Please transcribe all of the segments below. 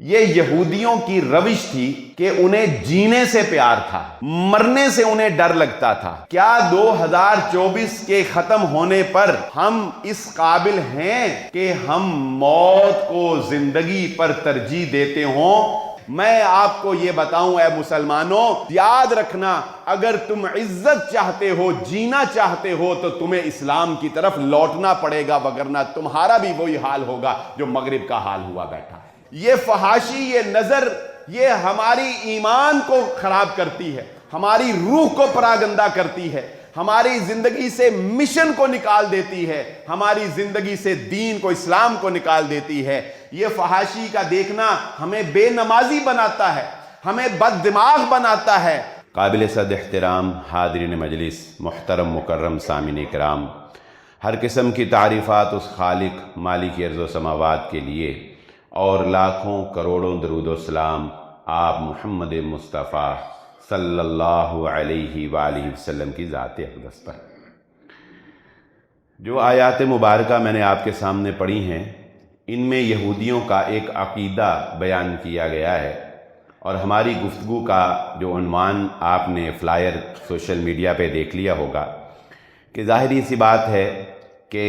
یہ یہودیوں کی روش تھی کہ انہیں جینے سے پیار تھا، مرنے سے انہیں ڈر لگتا تھا۔ کیا 2024 کے ختم ہونے پر ہم اس قابل ہیں کہ ہم موت کو زندگی پر ترجیح دیتے ہوں؟ میں آپ کو یہ بتاؤں اے مسلمانوں، یاد رکھنا، اگر تم عزت چاہتے ہو، جینا چاہتے ہو، تو تمہیں اسلام کی طرف لوٹنا پڑے گا، وگرنہ تمہارا بھی وہی حال ہوگا جو مغرب کا حال ہوا بیٹھا۔ یہ فحاشی، یہ نظر، یہ ہماری ایمان کو خراب کرتی ہے، ہماری روح کو پراگندہ کرتی ہے، ہماری زندگی سے مشن کو نکال دیتی ہے، ہماری زندگی سے دین کو، اسلام کو نکال دیتی ہے۔ یہ فحاشی کا دیکھنا ہمیں بے نمازی بناتا ہے، ہمیں بد دماغ بناتا ہے۔ قابل صد احترام حاضرین مجلس، محترم مکرم سامعین کرام، ہر قسم کی تعریفات اس خالق مالک ارض و سماوات کے لیے، اور لاکھوں کروڑوں درود و سلام آپ محمد مصطفیٰ صلی اللہ علیہ وآلہ وسلم کی ذات اقدس پر۔ جو آیات مبارکہ میں نے آپ کے سامنے پڑھی ہیں، ان میں یہودیوں کا ایک عقیدہ بیان کیا گیا ہے، اور ہماری گفتگو کا جو عنوان آپ نے فلائر سوشل میڈیا پہ دیکھ لیا ہوگا کہ ظاہری سی بات ہے کہ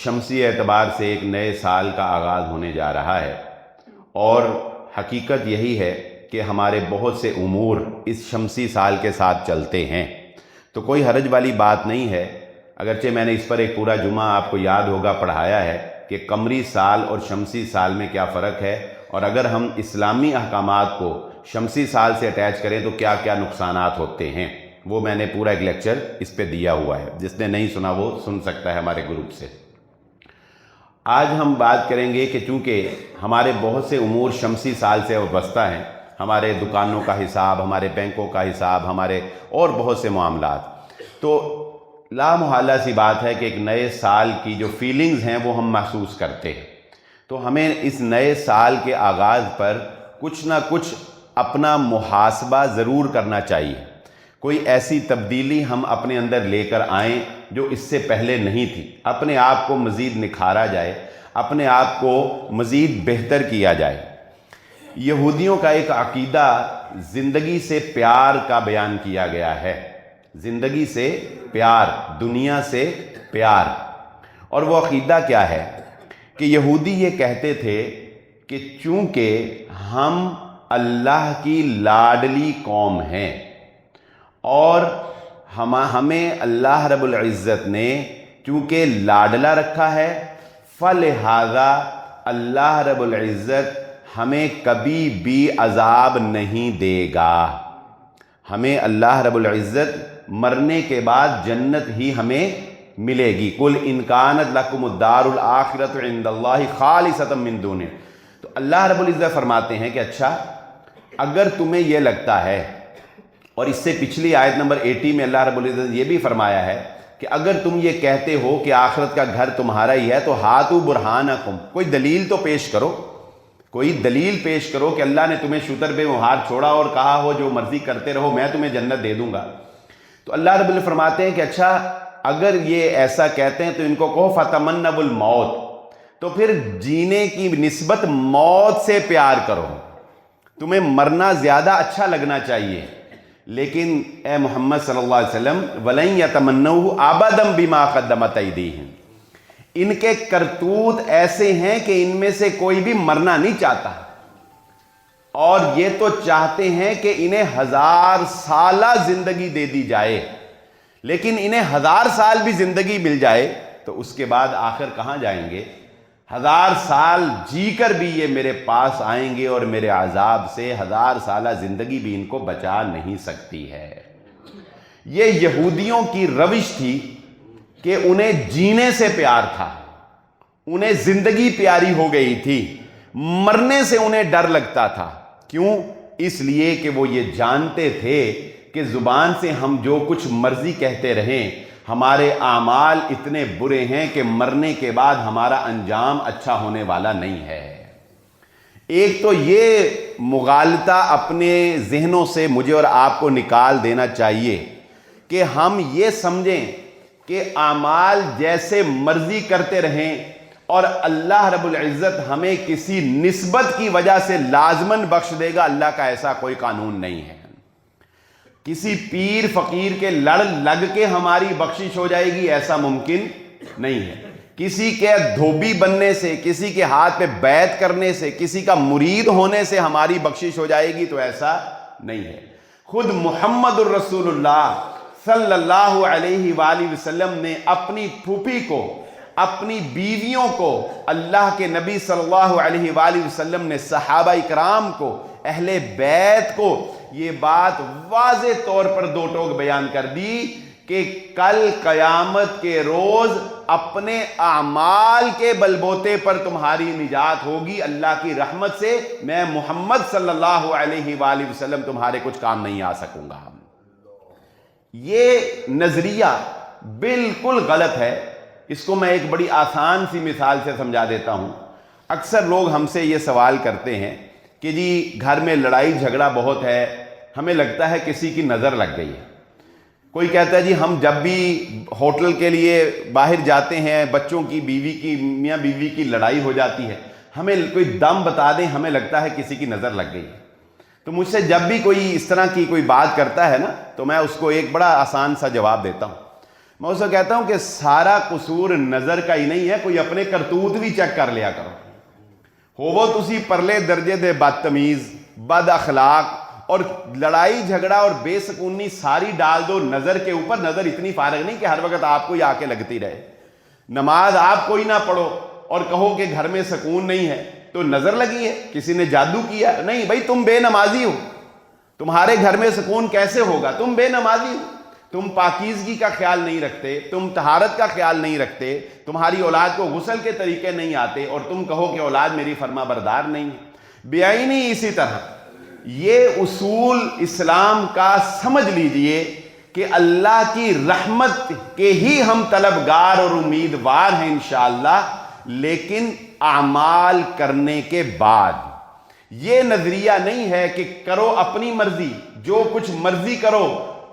شمسی اعتبار سے ایک نئے سال کا آغاز ہونے جا رہا ہے، اور حقیقت یہی ہے کہ ہمارے بہت سے امور اس شمسی سال کے ساتھ چلتے ہیں، تو کوئی حرج والی بات نہیں ہے۔ اگرچہ میں نے اس پر ایک پورا جمعہ آپ کو یاد ہوگا پڑھایا ہے کہ قمری سال اور شمسی سال میں کیا فرق ہے، اور اگر ہم اسلامی احکامات کو شمسی سال سے اٹیچ کریں تو کیا کیا نقصانات ہوتے ہیں۔ وہ میں نے پورا ایک لیکچر اس پہ دیا ہوا ہے، جس نے نہیں سنا وہ سن سکتا ہے ہمارے گروپ سے۔ آج ہم بات کریں گے کہ چونکہ ہمارے بہت سے امور شمسی سال سے وابستہ ہیں، ہمارے دکانوں کا حساب، ہمارے بینکوں کا حساب، ہمارے اور بہت سے معاملات، تو لا محالہ سی بات ہے کہ ایک نئے سال کی جو فیلنگز ہیں وہ ہم محسوس کرتے ہیں۔ تو ہمیں اس نئے سال کے آغاز پر کچھ نہ کچھ اپنا محاسبہ ضرور کرنا چاہیے، کوئی ایسی تبدیلی ہم اپنے اندر لے کر آئیں جو اس سے پہلے نہیں تھی، اپنے آپ کو مزید نکھارا جائے، اپنے آپ کو مزید بہتر کیا جائے۔ یہودیوں کا ایک عقیدہ زندگی سے پیار کا بیان کیا گیا ہے، زندگی سے پیار، دنیا سے پیار۔ اور وہ عقیدہ کیا ہے کہ یہودی یہ کہتے تھے کہ چونکہ ہم اللہ کی لاڈلی قوم ہیں، اور ہمیں اللہ رب العزت نے چونکہ لاڈلا رکھا ہے، فلہذا اللہ رب العزت ہمیں کبھی بھی عذاب نہیں دے گا، ہمیں اللہ رب العزت مرنے کے بعد جنت ہی ہمیں ملے گی۔ قُلْ إِنْ كَانَتْ لَكُمُ الدَّارُ الْآخِرَةُ عِنْدَ اللَّهِ خَالِصَةً مِّن دُونِهِ۔ تو اللہ رب العزت فرماتے ہیں کہ اچھا، اگر تمہیں یہ لگتا ہے، اور اس سے پچھلی آیت نمبر 80 میں اللہ رب العزت یہ بھی فرمایا ہے کہ اگر تم یہ کہتے ہو کہ آخرت کا گھر تمہارا ہی ہے، تو ہاتھو برہانکم، کوئی دلیل تو پیش کرو، کوئی دلیل پیش کرو کہ اللہ نے تمہیں شتر بے مہار چھوڑا اور کہا ہو جو مرضی کرتے رہو، میں تمہیں جنت دے دوں گا۔ تو اللہ رب العزت فرماتے ہیں کہ اچھا، اگر یہ ایسا کہتے ہیں تو ان کو کہو فتمنوا الموت، تو پھر جینے کی نسبت موت سے پیار کرو، تمہیں مرنا زیادہ اچھا لگنا چاہیے۔ لیکن اے محمد صلی اللہ علیہ وسلم، وَلَن يَتَمَنَّوْهُ أَبَدًا بِمَا قَدَّمَتْ أَيْدِيهِمْ، ان کے کرتوت ایسے ہیں کہ ان میں سے کوئی بھی مرنا نہیں چاہتا، اور یہ تو چاہتے ہیں کہ انہیں 1000 سالہ زندگی دے دی جائے، لیکن انہیں 1000 سال بھی زندگی مل جائے تو اس کے بعد آخر کہاں جائیں گے؟ 1000 سال جی کر بھی یہ میرے پاس آئیں گے، اور میرے عذاب سے 1000 سالہ زندگی بھی ان کو بچا نہیں سکتی ہے۔ یہ یہودیوں کی روش تھی کہ انہیں جینے سے پیار تھا، انہیں زندگی پیاری ہو گئی تھی، مرنے سے انہیں ڈر لگتا تھا۔ کیوں؟ اس لیے کہ وہ یہ جانتے تھے کہ زبان سے ہم جو کچھ مرضی کہتے رہیں، ہمارے اعمال اتنے برے ہیں کہ مرنے کے بعد ہمارا انجام اچھا ہونے والا نہیں ہے۔ ایک تو یہ مغالطہ اپنے ذہنوں سے مجھے اور آپ کو نکال دینا چاہیے کہ ہم یہ سمجھیں کہ اعمال جیسے مرضی کرتے رہیں، اور اللہ رب العزت ہمیں کسی نسبت کی وجہ سے لازماً بخش دے گا، اللہ کا ایسا کوئی قانون نہیں ہے۔ کسی پیر فقیر کے لڑ لگ کے ہماری بخشش ہو جائے گی، ایسا ممکن نہیں ہے۔ کسی کے دھوبی بننے سے، کسی کے ہاتھ پہ بیعت کرنے سے، کسی کا مرید ہونے سے ہماری بخشش ہو جائے گی، تو ایسا نہیں ہے۔ خود محمد الرسول اللہ صلی اللہ علیہ وآلہ وسلم نے اپنی پھوپھی کو، اپنی بیویوں کو، اللہ کے نبی صلی اللہ علیہ وآلہ وسلم نے صحابہ اکرام کو، اہل بیت کو یہ بات واضح طور پر دو ٹوک بیان کر دی کہ کل قیامت کے روز اپنے اعمال کے بلبوتے پر تمہاری نجات ہوگی، اللہ کی رحمت سے میں محمد صلی اللہ علیہ وآلہ وسلم تمہارے کچھ کام نہیں آ سکوں گا۔ یہ نظریہ بالکل غلط ہے۔ اس کو میں ایک بڑی آسان سی مثال سے سمجھا دیتا ہوں۔ اکثر لوگ ہم سے یہ سوال کرتے ہیں کہ جی گھر میں لڑائی جھگڑا بہت ہے، ہمیں لگتا ہے کسی کی نظر لگ گئی ہے۔ کوئی کہتا ہے جی ہم جب بھی ہوٹل کے لیے باہر جاتے ہیں، بچوں کی، بیوی کی، میاں بیوی کی لڑائی ہو جاتی ہے، ہمیں کوئی دم بتا دیں، ہمیں لگتا ہے کسی کی نظر لگ گئی ہے۔ تو مجھ سے جب بھی کوئی اس طرح کی کوئی بات کرتا ہے نا، تو میں اس کو ایک بڑا آسان سا جواب دیتا ہوں۔ میں اسے کہتا ہوں کہ سارا قصور نظر کا ہی نہیں ہے، کوئی اپنے کرتوت بھی چیک کر لیا کرو۔ ہوو تسی پرلے درجے دے بدتمیز، بد اخلاق، اور لڑائی جھگڑا اور بے سکونی ساری ڈال دو نظر کے اوپر۔ نظر اتنی فارغ نہیں کہ ہر وقت آپ کو ہی آ کے لگتی رہے۔ نماز آپ کوئی نہ پڑھو اور کہو کہ گھر میں سکون نہیں ہے، تو نظر لگی ہے، کسی نے جادو کیا؟ نہیں بھائی، تم بے نمازی ہو، تمہارے گھر میں سکون کیسے ہوگا؟ تم بے نمازی ہو، تم پاکیزگی کا خیال نہیں رکھتے، تم طہارت کا خیال نہیں رکھتے، تمہاری اولاد کو غسل کے طریقے نہیں آتے، اور تم کہو کہ اولاد میری فرما بردار نہیں ہے۔ بیعینی اسی طرح یہ اصول اسلام کا سمجھ لیجئے کہ اللہ کی رحمت کے ہی ہم طلبگار اور امیدوار ہیں انشاءاللہ، لیکن اعمال کرنے کے بعد۔ یہ نظریہ نہیں ہے کہ کرو اپنی مرضی، جو کچھ مرضی کرو،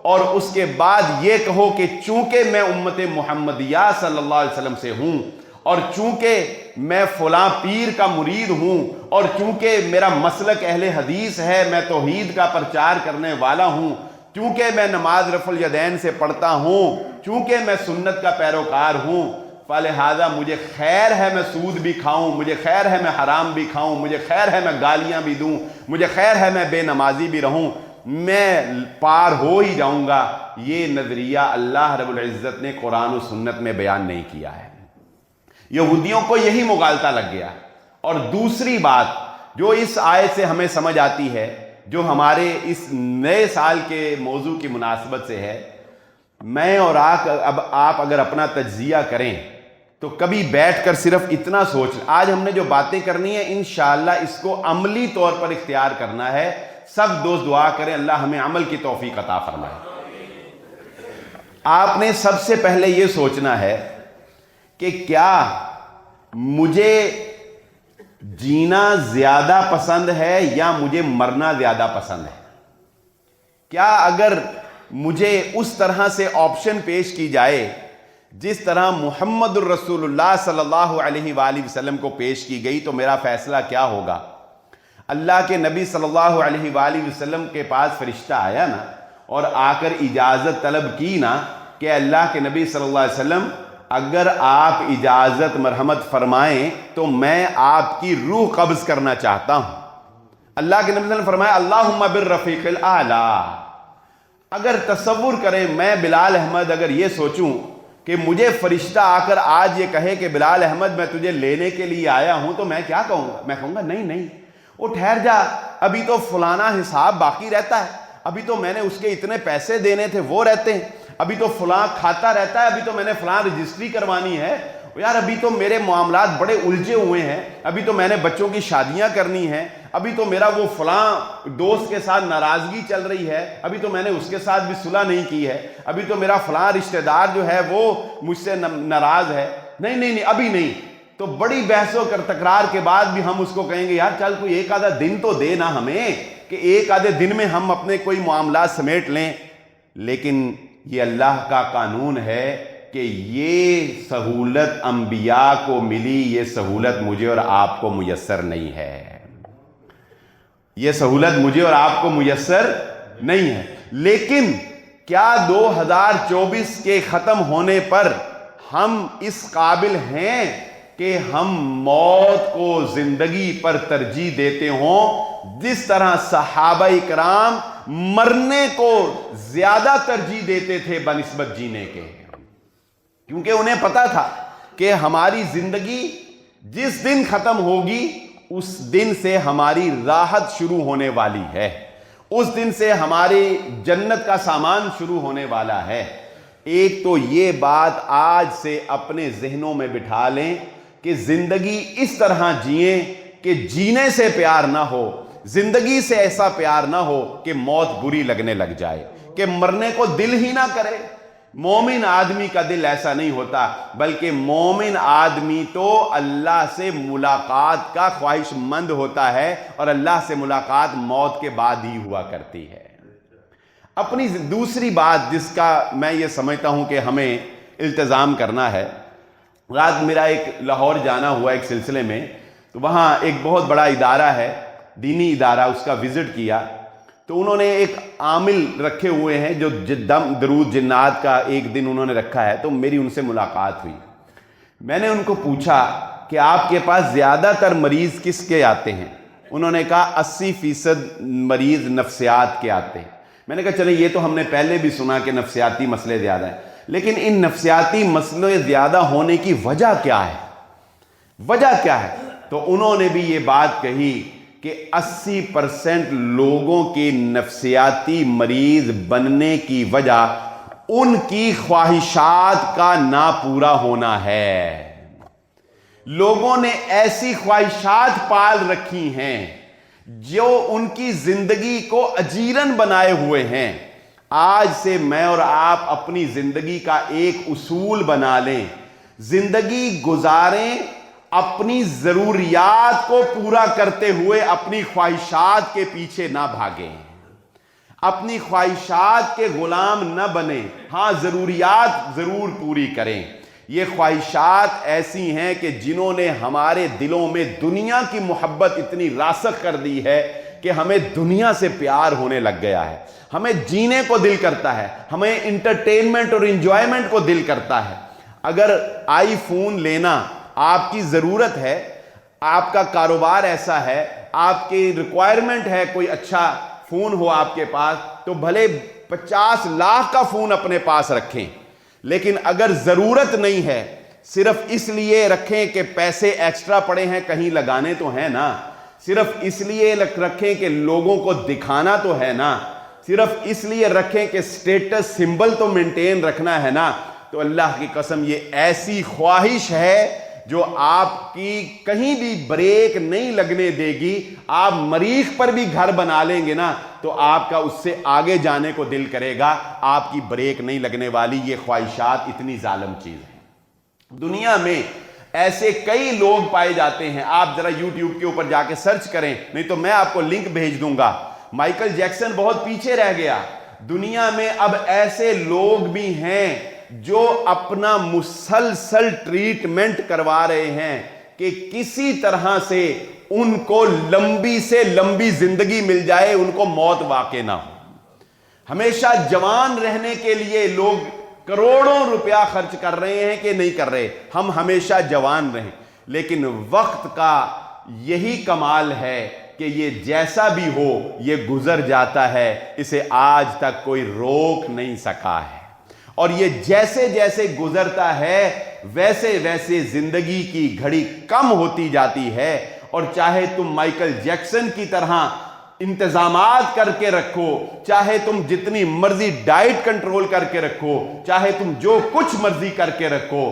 اور اس کے بعد یہ کہو کہ چونکہ میں امت محمدیہ صلی اللہ علیہ وسلم سے ہوں، اور چونکہ میں فلاں پیر کا مرید ہوں، اور چونکہ میرا مسلک اہل حدیث ہے، میں توحید کا پرچار کرنے والا ہوں، چونکہ میں نماز رفع الیدین سے پڑھتا ہوں، چونکہ میں سنت کا پیروکار ہوں، فلہذا مجھے خیر ہے میں سود بھی کھاؤں، مجھے خیر ہے میں حرام بھی کھاؤں، مجھے خیر ہے میں گالیاں بھی دوں، مجھے خیر ہے میں بے نمازی بھی رہوں، میں پار ہو ہی جاؤں گا۔ یہ نظریہ اللہ رب العزت نے قرآن و سنت میں بیان نہیں کیا ہے۔ یہودیوں کو یہی مغالطہ لگ گیا۔ اور دوسری بات جو اس آیت سے ہمیں سمجھ آتی ہے، جو ہمارے اس نئے سال کے موضوع کی مناسبت سے ہے، میں اور آپ اگر اپنا تجزیہ کریں تو کبھی بیٹھ کر صرف اتنا سوچ، آج ہم نے جو باتیں کرنی ہیں انشاءاللہ اس کو عملی طور پر اختیار کرنا ہے۔ سب دوست دعا کریں اللہ ہمیں عمل کی توفیق عطا فرمائے۔ آپ نے سب سے پہلے یہ سوچنا ہے کہ کیا مجھے جینا زیادہ پسند ہے یا مجھے مرنا زیادہ پسند ہے؟ کیا اگر مجھے اس طرح سے آپشن پیش کی جائے جس طرح محمد الرسول اللہ صلی اللہ علیہ وآلہ وسلم کو پیش کی گئی، تو میرا فیصلہ کیا ہوگا؟ اللہ کے نبی صلی اللہ علیہ وآلہ وسلم کے پاس فرشتہ آیا نا، اور آ کر اجازت طلب کی نا کہ اللہ کے نبی صلی اللہ علیہ وسلم اگر آپ اجازت مرحمت فرمائیں تو میں آپ کی روح قبض کرنا چاہتا ہوں۔ اللہ کے نبی صلی اللہ علیہ وسلم فرمایا اللہم بالرفیق الاعلی۔ اگر تصور کریں میں بلال احمد اگر یہ سوچوں کہ مجھے فرشتہ آ کر آج یہ کہے کہ بلال احمد میں تجھے لینے کے لیے آیا ہوں، تو میں کیا کہوں گا؟ میں کہوں گا نہیں، وہ ٹھہر جا، ابھی تو فلانا حساب باقی رہتا ہے، ابھی تو میں نے اس کے اتنے پیسے دینے تھے وہ رہتے ہیں، ابھی تو فلاں کھاتا رہتا ہے، ابھی تو میں نے فلاں رجسٹری کروانی ہے، یار ابھی تو میرے معاملات بڑے الجھے ہوئے ہیں، ابھی تو میں نے بچوں کی شادیاں کرنی ہیں، ابھی تو میرا وہ فلاں دوست کے ساتھ ناراضگی چل رہی ہے، ابھی تو میں نے اس کے ساتھ بھی صلح نہیں کی ہے، ابھی تو میرا فلاں رشتہ دار جو ہے وہ مجھ سے ناراض ہے، نہیں ابھی نہیں۔ تو بڑی بحث و تکرار کے بعد بھی ہم اس کو کہیں گے یار چل کوئی ایک آدھا دن تو دے نا ہمیں، کہ ایک آدھے دن میں ہم اپنے کوئی معاملات سمیٹ لیں۔ لیکن یہ اللہ کا قانون ہے کہ یہ سہولت انبیاء کو ملی، یہ سہولت مجھے اور آپ کو میسر نہیں ہے، یہ سہولت مجھے اور آپ کو میسر نہیں ہے۔ لیکن کیا 2024 کے ختم ہونے پر ہم اس قابل ہیں کہ ہم موت کو زندگی پر ترجیح دیتے ہوں، جس طرح صحابہ کرام مرنے کو زیادہ ترجیح دیتے تھے بنسبت جینے کے؟ کیونکہ انہیں پتا تھا کہ ہماری زندگی جس دن ختم ہوگی اس دن سے ہماری راحت شروع ہونے والی ہے، اس دن سے ہماری جنت کا سامان شروع ہونے والا ہے۔ ایک تو یہ بات آج سے اپنے ذہنوں میں بٹھا لیں کہ زندگی اس طرح جئیں کہ جینے سے پیار نہ ہو، زندگی سے ایسا پیار نہ ہو کہ موت بری لگنے لگ جائے، کہ مرنے کو دل ہی نہ کرے۔ مومن آدمی کا دل ایسا نہیں ہوتا، بلکہ مومن آدمی تو اللہ سے ملاقات کا خواہش مند ہوتا ہے، اور اللہ سے ملاقات موت کے بعد ہی ہوا کرتی ہے۔ اپنی دوسری بات جس کا میں یہ سمجھتا ہوں کہ ہمیں التزام کرنا ہے، رات میرا ایک لاہور جانا ہوا ایک سلسلے میں، تو وہاں ایک بہت بڑا ادارہ ہے، دینی ادارہ، اس کا وزٹ کیا، تو انہوں نے ایک عامل رکھے ہوئے ہیں جو دم درود جنات کا ایک دن انہوں نے رکھا ہے۔ تو میری ان سے ملاقات ہوئی، میں نے ان کو پوچھا کہ آپ کے پاس زیادہ تر مریض کس کے آتے ہیں؟ انہوں نے کہا 80% مریض نفسیات کے آتے ہیں۔ میں نے کہا چلیں یہ تو ہم نے پہلے بھی سنا کہ نفسیاتی مسئلے زیادہ ہیں، لیکن ان نفسیاتی مسئلے زیادہ ہونے کی وجہ کیا ہے؟ وجہ کیا ہے؟ تو انہوں نے بھی یہ بات کہی کہ 80% لوگوں کے نفسیاتی مریض بننے کی وجہ ان کی خواہشات کا نہ پورا ہونا ہے۔ لوگوں نے ایسی خواہشات پال رکھی ہیں جو ان کی زندگی کو اجیرن بنائے ہوئے ہیں۔ آج سے میں اور آپ اپنی زندگی کا ایک اصول بنا لیں، زندگی گزاریں اپنی ضروریات کو پورا کرتے ہوئے، اپنی خواہشات کے پیچھے نہ بھاگیں، اپنی خواہشات کے غلام نہ بنیں۔ ہاں ضروریات ضرور پوری کریں۔ یہ خواہشات ایسی ہیں کہ جنہوں نے ہمارے دلوں میں دنیا کی محبت اتنی راسخ کر دی ہے کہ ہمیں دنیا سے پیار ہونے لگ گیا ہے، ہمیں جینے کو دل کرتا ہے، ہمیں انٹرٹینمنٹ اور انجوائمنٹ کو دل کرتا ہے۔ اگر آئی فون لینا آپ کی ضرورت ہے، آپ کا کاروبار ایسا ہے، آپ کی ریکوائرمنٹ ہے کوئی اچھا فون ہو آپ کے پاس، تو بھلے 50 لاکھ کا فون اپنے پاس رکھیں، لیکن اگر ضرورت نہیں ہے، صرف اس لیے رکھیں کہ پیسے ایکسٹرا پڑے ہیں کہیں لگانے تو ہیں نا، صرف اس لیے رکھیں کہ لوگوں کو دکھانا تو ہے نا، صرف اس لیے رکھیں کہ سٹیٹس سمبل تو مینٹین رکھنا ہے نا، تو اللہ کی قسم یہ ایسی خواہش ہے جو آپ کی کہیں بھی بریک نہیں لگنے دے گی۔ آپ مریخ پر بھی گھر بنا لیں گے نا تو آپ کا اس سے آگے جانے کو دل کرے گا، آپ کی بریک نہیں لگنے والی۔ یہ خواہشات اتنی ظالم چیز ہے۔ دنیا میں ایسے کئی لوگ پائے جاتے ہیں، آپ ذرا یوٹیوب کے اوپر جا کے سرچ کریں، نہیں تو میں آپ کو لنک بھیج دوں گا۔ مائیکل جیکسن بہت پیچھے رہ گیا، دنیا میں اب ایسے لوگ بھی ہیں جو اپنا مسلسل ٹریٹمنٹ کروا رہے ہیں کہ کسی طرح سے ان کو لمبی سے لمبی زندگی مل جائے، ان کو موت واقع نہ ہو۔ ہمیشہ جوان رہنے کے لیے لوگ کروڑوں روپیہ خرچ کر رہے ہیں کہ نہیں کر رہے، ہم ہمیشہ جوان رہیں، لیکن وقت کا یہی کمال ہے کہ یہ جیسا بھی ہو یہ گزر جاتا ہے، اسے آج تک کوئی روک نہیں سکا ہے، اور یہ جیسے جیسے گزرتا ہے ویسے ویسے زندگی کی گھڑی کم ہوتی جاتی ہے۔ اور چاہے تم مائیکل جیکسن کی طرح انتظامات کر کے رکھو، چاہے تم جتنی مرضی ڈائٹ کنٹرول کر کے رکھو، چاہے تم جو کچھ مرضی کر کے رکھو،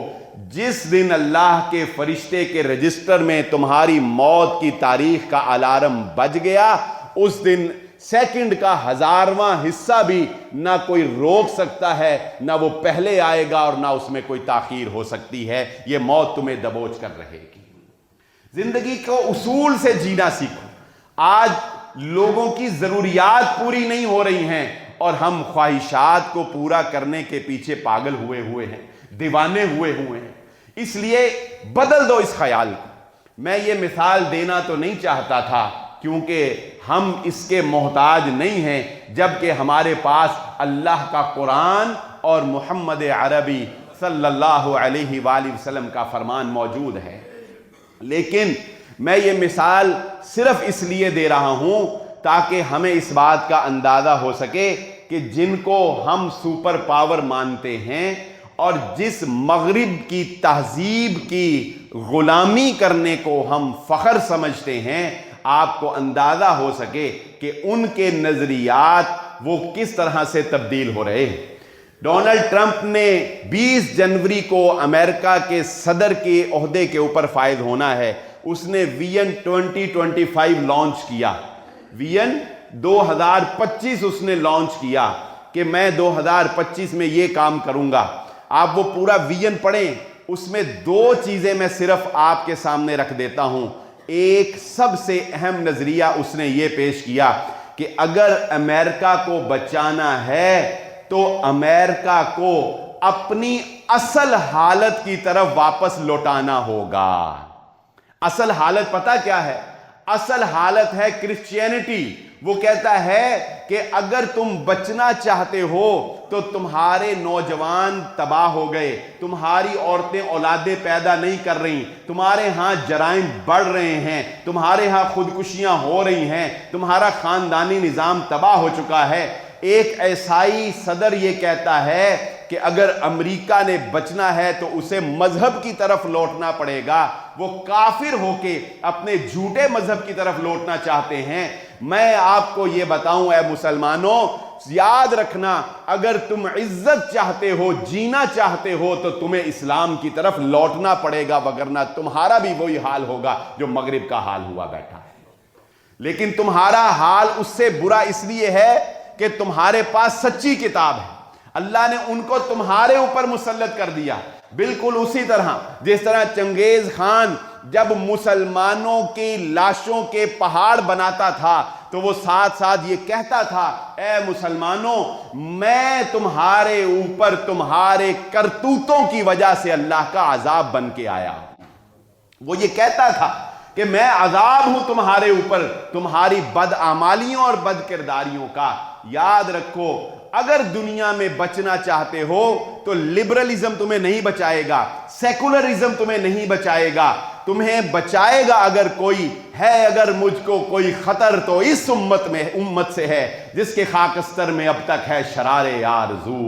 جس دن اللہ کے فرشتے کے رجسٹر میں تمہاری موت کی تاریخ کا الارم بج گیا، اس دن سیکنڈ کا 1000واں حصہ بھی نہ کوئی روک سکتا ہے، نہ وہ پہلے آئے گا اور نہ اس میں کوئی تاخیر ہو سکتی ہے۔ یہ موت تمہیں دبوچ کر رہے گی۔ زندگی کو اصول سے جینا سیکھو۔ آج لوگوں کی ضروریات پوری نہیں ہو رہی ہیں اور ہم خواہشات کو پورا کرنے کے پیچھے پاگل ہوئے ہیں۔ دیوانے ہوئے ہیں. اس لیے بدل دو اس خیال کو. میں یہ مثال دینا تو نہیں چاہتا تھا کیونکہ ہم اس کے محتاج نہیں ہیں، جبکہ ہمارے پاس اللہ کا قرآن اور محمد عربی صلی اللہ علیہ وآلہ وسلم کا فرمان موجود ہے. لیکن میں یہ مثال صرف اس لیے دے رہا ہوں تاکہ ہمیں اس بات کا اندازہ ہو سکے کہ جن کو ہم سپر پاور مانتے ہیں اور جس مغرب کی تہذیب کی غلامی کرنے کو ہم فخر سمجھتے ہیں، آپ کو اندازہ ہو سکے کہ ان کے نظریات وہ کس طرح سے تبدیل ہو رہے ہیں. ڈونلڈ ٹرمپ نے 20 جنوری کو امریکہ کے صدر کے عہدے کے اوپر فائز ہونا ہے. اس نے ویژن 2025 لانچ کیا. ویژن 2025 اس نے لانچ کیا کہ میں 2025 میں یہ کام کروں گا. آپ وہ پورا ویژن پڑھیں، اس میں 2 چیزیں میں صرف آپ کے سامنے رکھ دیتا ہوں. ایک سب سے اہم نظریہ اس نے یہ پیش کیا کہ اگر امریکہ کو بچانا ہے تو امریکہ کو اپنی اصل حالت کی طرف واپس لوٹانا ہوگا. اصل حالت پتہ کیا ہے؟ اصل حالت ہے کرسچینٹی. وہ کہتا ہے کہ اگر تم بچنا چاہتے ہو تو تمہارے نوجوان تباہ ہو گئے، تمہاری عورتیں اولادیں پیدا نہیں کر رہی، تمہارے ہاں جرائم بڑھ رہے ہیں، تمہارے ہاں خودکشیاں ہو رہی ہیں، تمہارا خاندانی نظام تباہ ہو چکا ہے. ایک عیسائی صدر یہ کہتا ہے کہ اگر امریکہ نے بچنا ہے تو اسے مذہب کی طرف لوٹنا پڑے گا. وہ کافر ہو کے اپنے جھوٹے مذہب کی طرف لوٹنا چاہتے ہیں. میں آپ کو یہ بتاؤں اے مسلمانوں، یاد رکھنا، اگر تم عزت چاہتے ہو، جینا چاہتے ہو تو تمہیں اسلام کی طرف لوٹنا پڑے گا، وگرنہ تمہارا بھی وہی حال ہوگا جو مغرب کا حال ہوا بیٹھا ہے. لیکن تمہارا حال اس سے برا اس لیے ہے کہ تمہارے پاس سچی کتاب ہے. اللہ نے ان کو تمہارے اوپر مسلط کر دیا. بالکل اسی طرح جس طرح چنگیز خان جب مسلمانوں کی لاشوں کے پہاڑ بناتا تھا تو وہ ساتھ ساتھ یہ کہتا تھا، اے مسلمانوں، میں تمہارے اوپر تمہارے کرتوتوں کی وجہ سے اللہ کا عذاب بن کے آیا. وہ یہ کہتا تھا کہ میں عذاب ہوں تمہارے اوپر تمہاری بدعمالیوں اور بد کرداریوں کا. یاد رکھو، اگر دنیا میں بچنا چاہتے ہو تو لبرلزم تمہیں نہیں بچائے گا، سیکولرزم تمہیں نہیں بچائے گا. تمہیں بچائے گا اگر کوئی ہے، اگر مجھ کو کوئی خطر تو اس امت سے ہے جس کے خاکستر میں اب تک ہے شرار آرزو.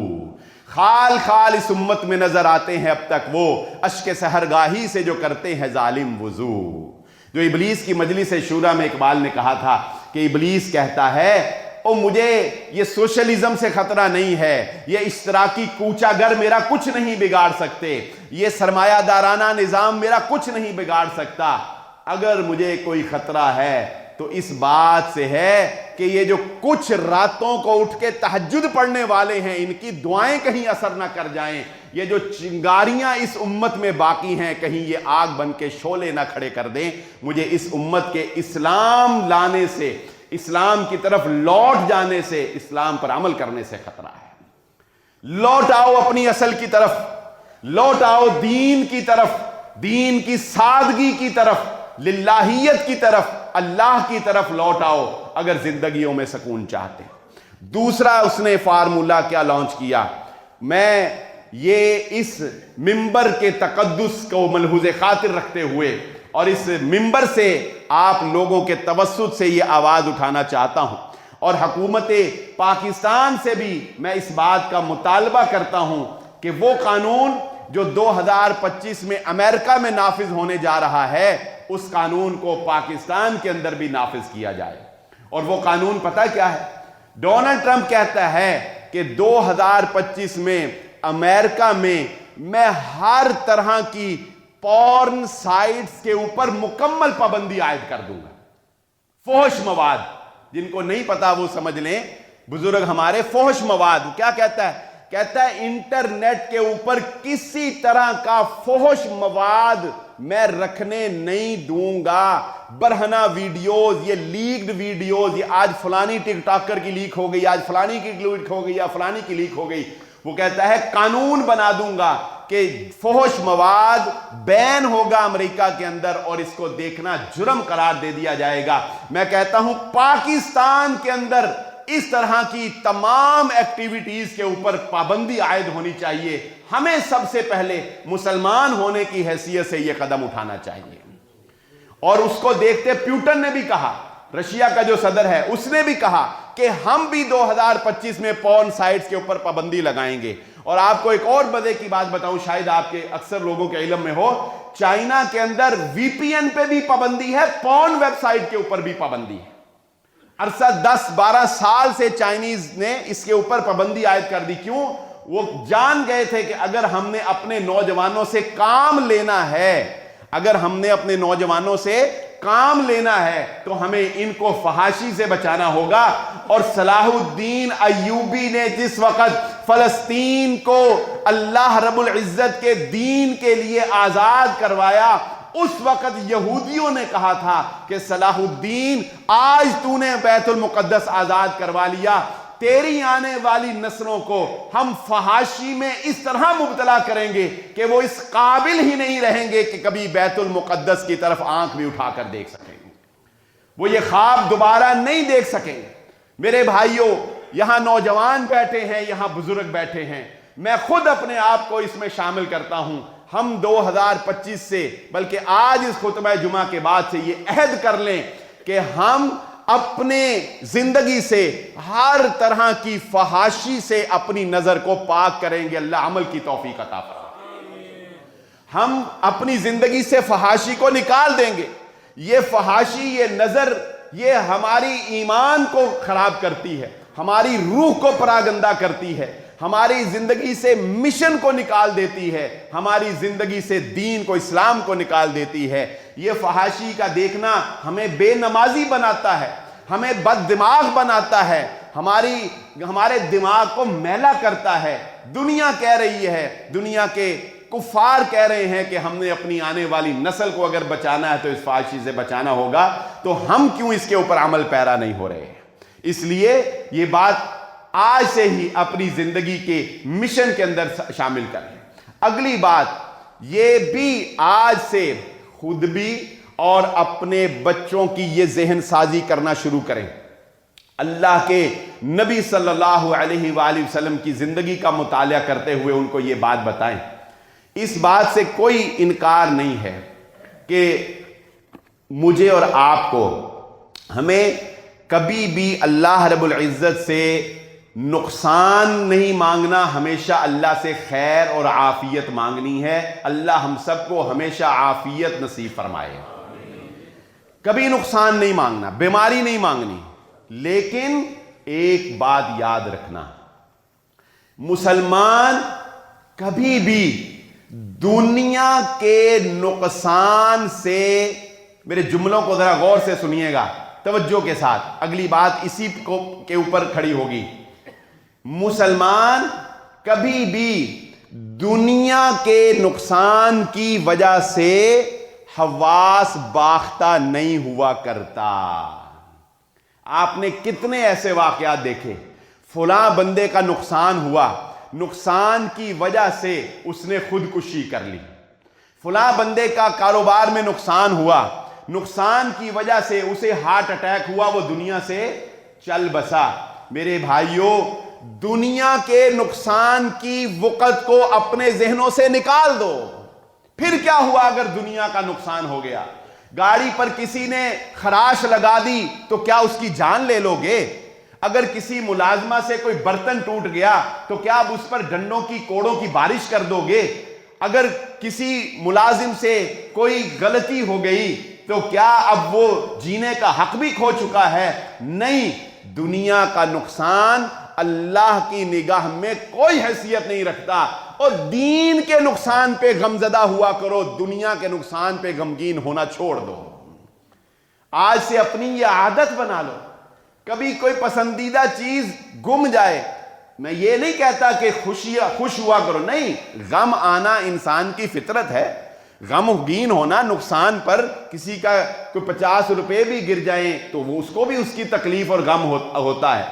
خال خال اس امت میں نظر آتے ہیں اب تک وہ اشک سحرگاہی سے جو کرتے ہیں ظالم وضو. جو ابلیس کی مجلس شورا میں اقبال نے کہا تھا کہ ابلیس کہتا ہے، او مجھے یہ سوشلزم سے خطرہ نہیں ہے، یہ اشتراکی کوچہ گر میرا کچھ نہیں بگاڑ سکتے، یہ سرمایہ دارانہ نظام میرا کچھ نہیں بگاڑ سکتا. اگر مجھے کوئی خطرہ ہے تو اس بات سے ہے کہ یہ جو کچھ راتوں کو اٹھ کے تہجد پڑھنے والے ہیں، ان کی دعائیں کہیں اثر نہ کر جائیں. یہ جو چنگاریاں اس امت میں باقی ہیں کہیں یہ آگ بن کے شعلے نہ کھڑے کر دیں. مجھے اس امت کے اسلام لانے سے، اسلام کی طرف لوٹ جانے سے، اسلام پر عمل کرنے سے خطرہ ہے. لوٹ آؤ اپنی اصل کی طرف، لوٹ آؤ دین کی طرف، دین کی سادگی کی طرف، للہیت کی طرف، اللہ کی طرف لوٹ آؤ اگر زندگیوں میں سکون چاہتے. دوسرا اس نے فارمولا کیا لانچ کیا؟ میں یہ اس ممبر کے تقدس کو ملحوظ خاطر رکھتے ہوئے اور اس ممبر سے آپ لوگوں کے توسط سے یہ آواز اٹھانا چاہتا ہوں، اور حکومت پاکستان سے بھی میں اس بات کا مطالبہ کرتا ہوں کہ وہ قانون جو 2025 میں امریکہ میں نافذ ہونے جا رہا ہے، اس قانون کو پاکستان کے اندر بھی نافذ کیا جائے. اور وہ قانون پتہ کیا ہے؟ ڈونلڈ ٹرمپ کہتا ہے کہ 2025 میں امریکہ میں ہر طرح کی پورن سائٹس کے اوپر مکمل پابندی عائد کر دوں گا. فحش مواد، جن کو نہیں پتا وہ سمجھ لیں، بزرگ ہمارے، فحش مواد کیا کہتا ہے؟ کہتا ہے انٹرنیٹ کے اوپر کسی طرح کا فحش مواد میں رکھنے نہیں دوں گا. برہنہ ویڈیوز، یہ لیکڈ ویڈیوز، یہ آج فلانی ٹک ٹاکر کی لیک ہو گئی، آج فلانی کی لیک ہو گئی، یا فلانی کی لیک ہو گئی، وہ کہتا ہے قانون بنا دوں گا کہ فحش مواد بین ہوگا امریکہ کے اندر اور اس کو دیکھنا جرم قرار دے دیا جائے گا۔ میں کہتا ہوں پاکستان کے اندر اس طرح کی تمام ایکٹیویٹیز کے اوپر پابندی عائد ہونی چاہیے۔ ہمیں سب سے پہلے مسلمان ہونے کی حیثیت سے یہ قدم اٹھانا چاہیے۔ اور اس کو دیکھتے پیوٹن نے بھی کہا، رشیا کا جو صدر ہے اس نے بھی کہا کہ ہم بھی 2025 میں پورن سائٹس کے اوپر پابندی لگائیں گے۔ اور آپ کو ایک اور مزے کی بات بتاؤں، شاید آپ کے اکثر لوگوں کے علم میں ہو، چائنا کے اندر وی پی این پہ بھی پابندی ہے، پورن ویب سائٹ کے اوپر بھی پابندی ہے۔ عرصہ 10-12 سال سے چائنیز نے اس کے اوپر پابندی عائد کر دی۔ کیوں؟ وہ جان گئے تھے کہ اگر ہم نے اپنے نوجوانوں سے کام لینا ہے، اگر ہم نے اپنے نوجوانوں سے کام لینا ہے تو ہمیں ان کو فحاشی سے بچانا ہوگا۔ اور صلاح الدین ایوبی نے جس وقت فلسطین کو اللہ رب العزت کے دین کے لیے آزاد کروایا، اس وقت یہودیوں نے کہا تھا کہ صلاح الدین آج تو نے بیت المقدس آزاد کروا لیا، تیری آنے والی نسلوں کو ہم فحاشی میں اس طرح مبتلا کریں گے کہ وہ اس قابل ہی نہیں رہیں گے کہ کبھی بیت المقدس کی طرف آنکھ بھی اٹھا کر دیکھ سکیں گے، وہ یہ خواب دوبارہ نہیں دیکھ سکیں گے۔ میرے بھائیوں، یہاں نوجوان بیٹھے ہیں، یہاں بزرگ بیٹھے ہیں، میں خود اپنے آپ کو اس میں شامل کرتا ہوں۔ ہم 2025 سے، بلکہ آج اس خطبہ جمعہ کے بعد سے یہ عہد کر لیں کہ ہم اپنے زندگی سے ہر طرح کی فحاشی سے اپنی نظر کو پاک کریں گے۔ اللہ عمل کی توفیق عطا فرمائے۔ ہم اپنی زندگی سے فحاشی کو نکال دیں گے۔ یہ فحاشی، یہ نظر، یہ ہماری ایمان کو خراب کرتی ہے، ہماری روح کو پراگندہ کرتی ہے، ہماری زندگی سے مشن کو نکال دیتی ہے، ہماری زندگی سے دین کو، اسلام کو نکال دیتی ہے۔ یہ فحاشی کا دیکھنا ہمیں بے نمازی بناتا ہے، ہمیں بد دماغ بناتا ہے، ہمارے دماغ کو میلا کرتا ہے۔ دنیا کہہ رہی ہے، دنیا کے کفار کہہ رہے ہیں کہ ہم نے اپنی آنے والی نسل کو اگر بچانا ہے تو اس فحاشی سے بچانا ہوگا، تو ہم کیوں اس کے اوپر عمل پیرا نہیں ہو رہے ہیں؟ اس لیے یہ بات آج سے ہی اپنی زندگی کے مشن کے اندر شامل کریں۔ اگلی بات یہ بھی آج سے خود بھی اور اپنے بچوں کی یہ ذہن سازی کرنا شروع کریں، اللہ کے نبی صلی اللہ علیہ وآلہ وسلم کی زندگی کا مطالعہ کرتے ہوئے ان کو یہ بات بتائیں۔ اس بات سے کوئی انکار نہیں ہے کہ مجھے اور آپ کو، ہمیں کبھی بھی اللہ رب العزت سے نقصان نہیں مانگنا، ہمیشہ اللہ سے خیر اور عافیت مانگنی ہے۔ اللہ ہم سب کو ہمیشہ عافیت نصیب فرمائے۔ کبھی نقصان نہیں مانگنا، بیماری نہیں مانگنی، لیکن ایک بات یاد رکھنا، مسلمان کبھی بھی دنیا کے نقصان سے، میرے جملوں کو ذرا غور سے سنیے گا توجہ کے ساتھ، اگلی بات اسی کے اوپر کھڑی ہوگی، مسلمان کبھی بھی دنیا کے نقصان کی وجہ سے حواس باختہ نہیں ہوا کرتا۔ آپ نے کتنے ایسے واقعات دیکھے، فلاں بندے کا نقصان ہوا، نقصان کی وجہ سے اس نے خودکشی کر لی، فلاں بندے کا کاروبار میں نقصان ہوا، نقصان کی وجہ سے اسے ہارٹ اٹیک ہوا، وہ دنیا سے چل بسا۔ میرے بھائیوں، دنیا کے نقصان کی وقت کو اپنے ذہنوں سے نکال دو۔ پھر کیا ہوا اگر دنیا کا نقصان ہو گیا؟ گاڑی پر کسی نے خراش لگا دی تو کیا اس کی جان لے لو گے؟ اگر کسی ملازمہ سے کوئی برتن ٹوٹ گیا تو کیا اب اس پر ڈنڈوں کی کوڑوں کی بارش کر دو گے؟ اگر کسی ملازم سے کوئی غلطی ہو گئی تو کیا اب وہ جینے کا حق بھی کھو چکا ہے؟ نہیں، دنیا کا نقصان اللہ کی نگاہ میں کوئی حیثیت نہیں رکھتا۔ اور دین کے نقصان پہ غمزدہ ہوا کرو، دنیا کے نقصان پہ غمگین ہونا چھوڑ دو۔ آج سے اپنی یہ عادت بنا لو، کبھی کوئی پسندیدہ چیز گم جائے، میں یہ نہیں کہتا کہ خوش ہوا کرو، نہیں، غم آنا انسان کی فطرت ہے، غمگین ہونا، نقصان پر کسی کا کوئی 50 روپے بھی گر جائیں تو وہ اس کو بھی اس کی تکلیف اور غم ہوتا ہے،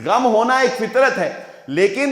غم ہونا ایک فطرت ہے، لیکن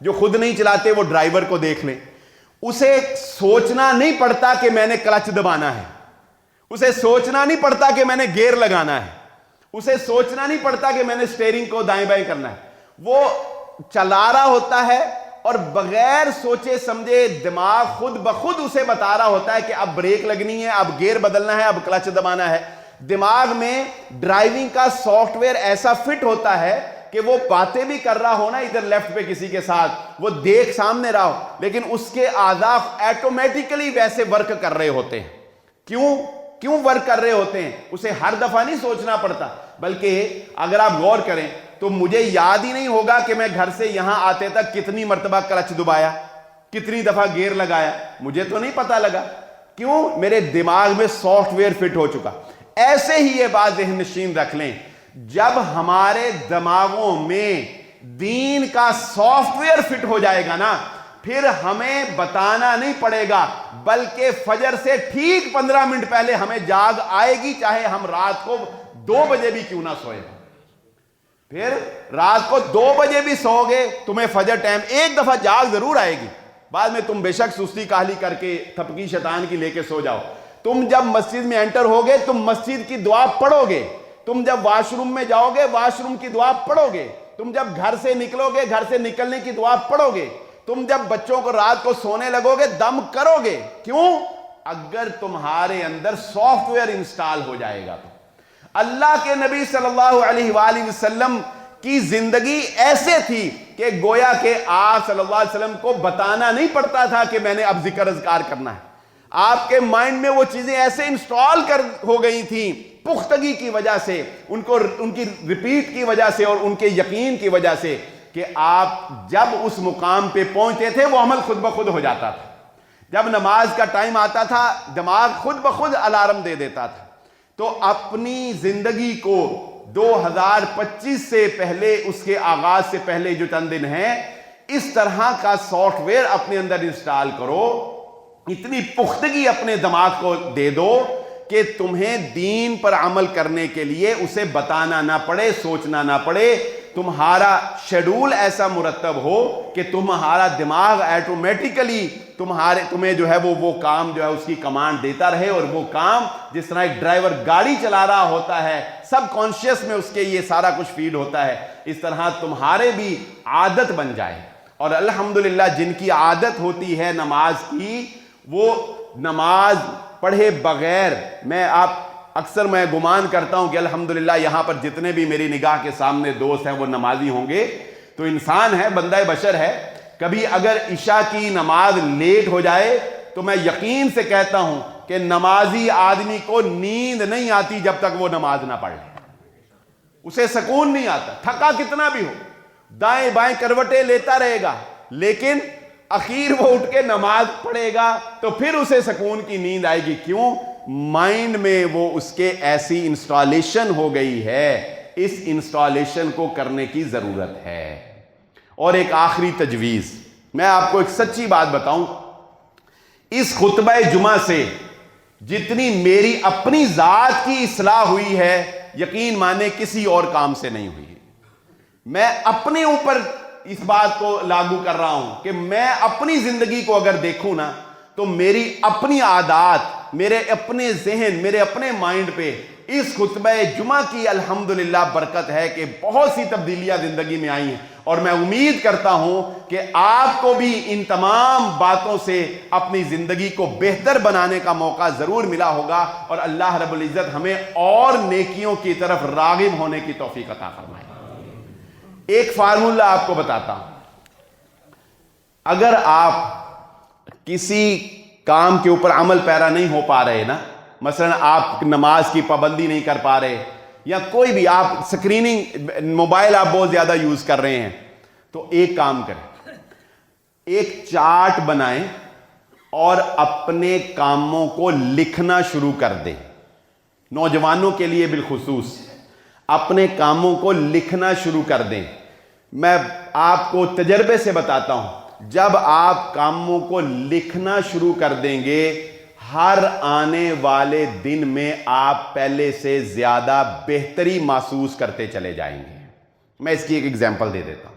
جو خود نہیں چلاتے وہ ڈرائیور کو دیکھ لیں. اسے سوچنا نہیں پڑتا کہ میں نے کلچ دبانا ہے, اسے سوچنا نہیں پڑتا کہ میں نے گیئر لگانا ہے, اسے سوچنا نہیں پڑتا کہ میں نے سٹیئرنگ کو دائیں بائیں کرنا ہے. وہ چلا رہا ہوتا ہے اور بغیر سوچے سمجھے دماغ خود بخود اسے بتا رہا ہوتا ہے کہ اب بریک لگنی ہے, اب گیئر بدلنا ہے, اب کلچ دبانا ہے. دماغ میں ڈرائیونگ کا سافٹ ویئر ایسا فٹ ہوتا ہے کہ وہ باتیں بھی کر رہا ہو نا ادھر لیفٹ پہ کسی کے ساتھ, وہ دیکھ سامنے رہا ہو, لیکن اس کے اعضاء ایٹومیٹیکلی ویسے ورک کر رہے ہوتے ہیں. کیوں ورک کر رہے ہوتے ہیں؟ اسے ہر دفعہ نہیں سوچنا پڑتا, بلکہ اگر آپ غور کریں تو مجھے یاد ہی نہیں ہوگا کہ میں گھر سے یہاں آتے تک کتنی مرتبہ کلچ دبایا, کتنی دفعہ گیئر لگایا, مجھے تو نہیں پتا لگا. کیوں؟ میرے دماغ میں سافٹ ویئر فٹ ہو چکا. ایسے ہی یہ بات ذہن نشین رکھ لیں, جب ہمارے دماغوں میں دین کا سافٹ ویئر فٹ ہو جائے گا نا, پھر ہمیں بتانا نہیں پڑے گا, بلکہ فجر سے ٹھیک 15 منٹ پہلے ہمیں جاگ آئے گی, چاہے ہم رات کو 2 بجے بھی کیوں نہ سوئے. پھر رات کو 2 بجے بھی سو گے, تمہیں فجر ٹائم ایک دفعہ جاگ ضرور آئے گی. بعد میں تم بے شک سستی کاہلی کر کے تھپکی شیطان کی لے کے سو جاؤ. تم جب مسجد میں انٹر ہوگے تم مسجد کی دعا پڑھو گے, تم جب واش روم میں جاؤ گے واش روم کی دعا پڑھو گے, تم جب گھر سے نکلو گے گھر سے نکلنے کی دعا پڑھو گے, تم جب بچوں کو رات کو سونے لگو گے دم کرو گے. کیوں؟ اگر تمہارے اندر سافٹ ویئر انسٹال ہو جائے گا. تو اللہ کے نبی صلی اللہ علیہ وآلہ وسلم کی زندگی ایسے تھی کہ گویا کہ آپ صلی اللہ علیہ وسلم کو بتانا نہیں پڑتا تھا کہ میں نے اب ذکر اذکار کرنا ہے. آپ کے مائنڈ میں وہ چیزیں ایسے انسٹال ہو گئی تھیں پختگی کی وجہ سے, ان کی ریپیٹ کی وجہ سے اور ان کے یقین کی وجہ سے, کہ آپ جب اس مقام پہ پہنچتے تھے وہ عمل خود بخود ہو جاتا تھا. جب نماز کا ٹائم آتا تھا دماغ خود بخود الارم دے دیتا تھا. تو اپنی زندگی کو 2025 سے پہلے, اس کے آغاز سے پہلے جو چند دن ہیں, اس طرح کا سافٹ ویئر اپنے اندر انسٹال کرو, اتنی پختگی اپنے دماغ کو دے دو کہ تمہیں دین پر عمل کرنے کے لیے اسے بتانا نہ پڑے, سوچنا نہ پڑے. تمہارا شیڈول ایسا مرتب ہو کہ تمہارا دماغ ایٹومیٹیکلی تمہیں جو ہے وہ کام جو ہے اس کی کمانڈ دیتا رہے, اور وہ کام جس طرح ایک ڈرائیور گاڑی چلا رہا ہوتا ہے سب کانشیس میں اس کے یہ سارا کچھ فیڈ ہوتا ہے, اس طرح تمہارے بھی عادت بن جائے. اور الحمدللہ جن کی عادت ہوتی ہے نماز کی, وہ نماز پڑھے بغیر, میں گمان کرتا ہوں کہ الحمدللہ یہاں پر جتنے بھی میری نگاہ کے سامنے دوست ہیں وہ نمازی ہوں گے. تو انسان ہے, بندہ بشر ہے, کبھی اگر عشاء کی نماز لیٹ ہو جائے تو میں یقین سے کہتا ہوں کہ نمازی آدمی کو نیند نہیں آتی جب تک وہ نماز نہ پڑھ لے. اسے سکون نہیں آتا, تھکا کتنا بھی ہو, دائیں بائیں کروٹیں لیتا رہے گا, لیکن اخیر وہ اٹھ کے نماز پڑھے گا تو پھر اسے سکون کی نیند آئے گی. کیوں؟ مائنڈ میں وہ اس کے ایسی انسٹالیشن ہو گئی ہے, اس انسٹالیشن کو کرنے کی ضرورت ہے. اور ایک آخری تجویز, میں آپ کو ایک سچی بات بتاؤں, اس خطبہ جمعہ سے جتنی میری اپنی ذات کی اصلاح ہوئی ہے, یقین مانے کسی اور کام سے نہیں ہوئی. میں اپنے اوپر اس بات کو لاگو کر رہا ہوں کہ میں اپنی زندگی کو اگر دیکھوں نا تو میری اپنی عادات, میرے اپنے ذہن, میرے اپنے مائنڈ پہ اس خطبہ جمعہ کی الحمدللہ برکت ہے کہ بہت سی تبدیلیاں زندگی میں آئی ہیں. اور میں امید کرتا ہوں کہ آپ کو بھی ان تمام باتوں سے اپنی زندگی کو بہتر بنانے کا موقع ضرور ملا ہوگا, اور اللہ رب العزت ہمیں اور نیکیوں کی طرف راغب ہونے کی توفیق عطا فرمائے. ایک فارمولہ آپ کو بتاتا ہوں, اگر آپ کسی کام کے اوپر عمل پیرا نہیں ہو پا رہے نا, مثلا آپ نماز کی پابندی نہیں کر پا رہے, یا کوئی بھی آپ سکریننگ موبائل آپ بہت زیادہ یوز کر رہے ہیں, تو ایک کام کریں, ایک چارٹ بنائیں اور اپنے کاموں کو لکھنا شروع کر دیں. نوجوانوں کے لیے بالخصوص اپنے کاموں کو لکھنا شروع کر دیں. میں آپ کو تجربے سے بتاتا ہوں, جب آپ کاموں کو لکھنا شروع کر دیں گے, ہر آنے والے دن میں آپ پہلے سے زیادہ بہتری محسوس کرتے چلے جائیں گے. میں اس کی ایک ایگزامپل دے دیتا ہوں.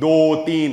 2, 3।